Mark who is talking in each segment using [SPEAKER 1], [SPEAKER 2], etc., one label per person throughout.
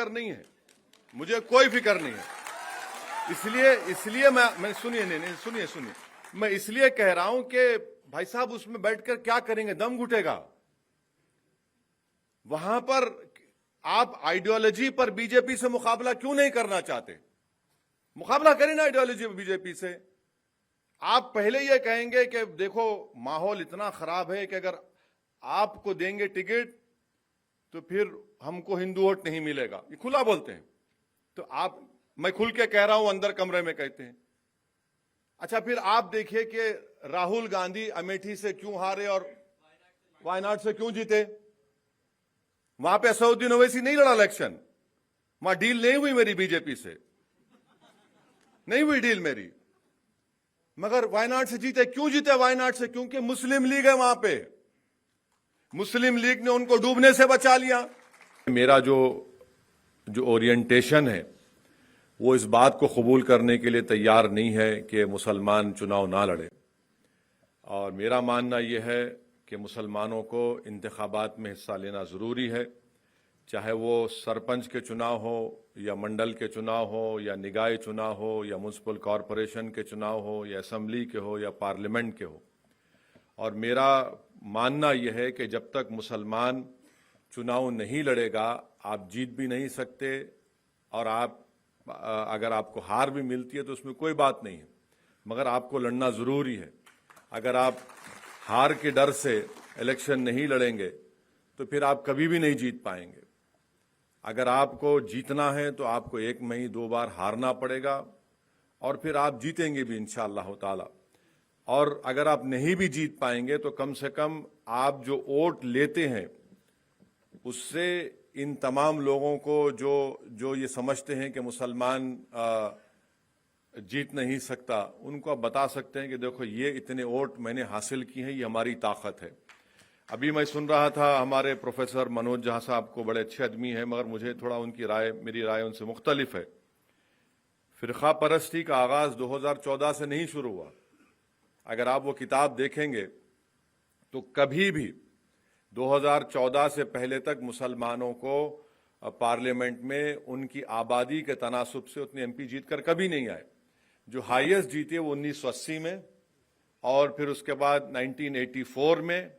[SPEAKER 1] फिक्र नहीं है, मुझे कोई फिक्र नहीं है। इसलिए मैं सुनिए, मैं इसलिए कह रहा हूं कि भाई साहब उसमें बैठकर क्या करेंगे, दम घुटेगा। वहां पर आप आइडियोलॉजी पर बीजेपी से मुकाबला क्यों नहीं करना चाहते? मुकाबला करें ना आइडियोलॉजी पर बीजेपी से। आप पहले यह कहेंगे कि देखो माहौल इतना खराब है कि अगर आपको देंगे टिकट तो फिर हमको हिंदू वोट नहीं मिलेगा, ये खुला बोलते हैं। तो मैं खुल के कह रहा हूं, अंदर कमरे में कहते हैं। अच्छा, फिर आप देखिए कि राहुल गांधी अमेठी से क्यों हारे और वायनाड से क्यों जीते? वहां पे असदुद्दीन ओवैसी नहीं लड़ा इलेक्शन, वहां डील नहीं हुई मेरी बीजेपी से, नहीं हुई डील मेरी, मगर वायनाड से जीते। क्यों जीते वायनाड से? क्योंकि मुस्लिम लीग है वहां पे, मुस्लिम लीग ने उनको डूबने से बचा लिया। मेरा जो ओरिएंटेशन है वो इस बात को कबूल करने के लिए तैयार नहीं है कि मुसलमान चुनाव ना लड़े, और मेरा मानना यह है कि मुसलमानों को इंतखाबात में हिस्सा लेना ज़रूरी है, चाहे वो सरपंच के चुनाव हो या मंडल के चुनाव हो या निकाय चुनाव हो या म्यूनसिपल कॉरपोरेशन के चुनाव हो या असेंबली के हो या पार्लियामेंट के हो। और मेरा मानना यह है कि जब तक मुसलमान चुनाव नहीं लड़ेगा आप जीत भी नहीं सकते, और अगर आपको हार भी मिलती है तो उसमें कोई बात नहीं है, मगर आपको लड़ना ज़रूरी है। अगर आप हार के डर से इलेक्शन नहीं लड़ेंगे तो फिर आप कभी भी नहीं जीत पाएंगे। अगर आपको जीतना है तो आपको एक में ही 2 बार हारना पड़ेगा, और फिर आप जीतेंगे भी इंशाअल्लाह ताला। और अगर आप नहीं भी जीत पाएंगे तो कम से कम आप जो वोट लेते हैं उससे इन तमाम लोगों को जो ये समझते हैं कि मुसलमान जीत नहीं सकता, उनको आप बता सकते हैं कि देखो ये इतने वोट मैंने हासिल किए हैं, ये हमारी ताकत है। अभी मैं सुन रहा था हमारे प्रोफेसर मनोज झा साहब को, बड़े अच्छे आदमी हैं, मगर मुझे थोड़ा मेरी राय उनसे मुख्तलिफ है। फिरका परस्ती का आगाज 2014 से नहीं शुरू हुआ। अगर आप वो किताब देखेंगे तो कभी भी 2014 से पहले तक मुसलमानों को पार्लियामेंट में उनकी आबादी के तनासुब से उतने एमपी जीतकर कभी नहीं आए। जो हाईएस्ट जीते वो 1980 में, और फिर उसके बाद 1984 में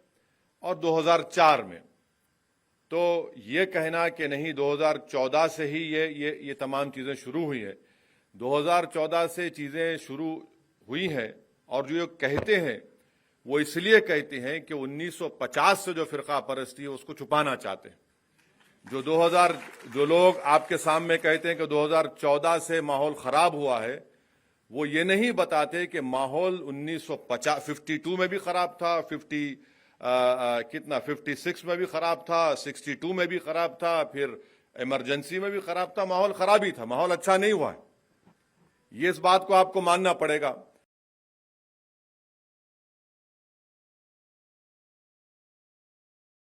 [SPEAKER 1] और 2004 में। तो ये कहना कि नहीं 2014 से ही ये तमाम चीजें शुरू हुई है, 2014 से चीजें शुरू हुई हैं। और जो कहते हैं वो इसलिए कहते हैं कि 1950 से जो फिरका परस्ती है उसको छुपाना चाहते हैं। जो लोग आपके सामने कहते हैं कि 2014 से माहौल खराब हुआ है, वो ये नहीं बताते कि माहौल 52 में भी खराब था, 56 में भी खराब था, 62 में भी खराब था, फिर इमरजेंसी में भी खराब था। माहौल खराब ही था, माहौल अच्छा नहीं हुआ है। ये इस बात को आपको मानना पड़ेगा।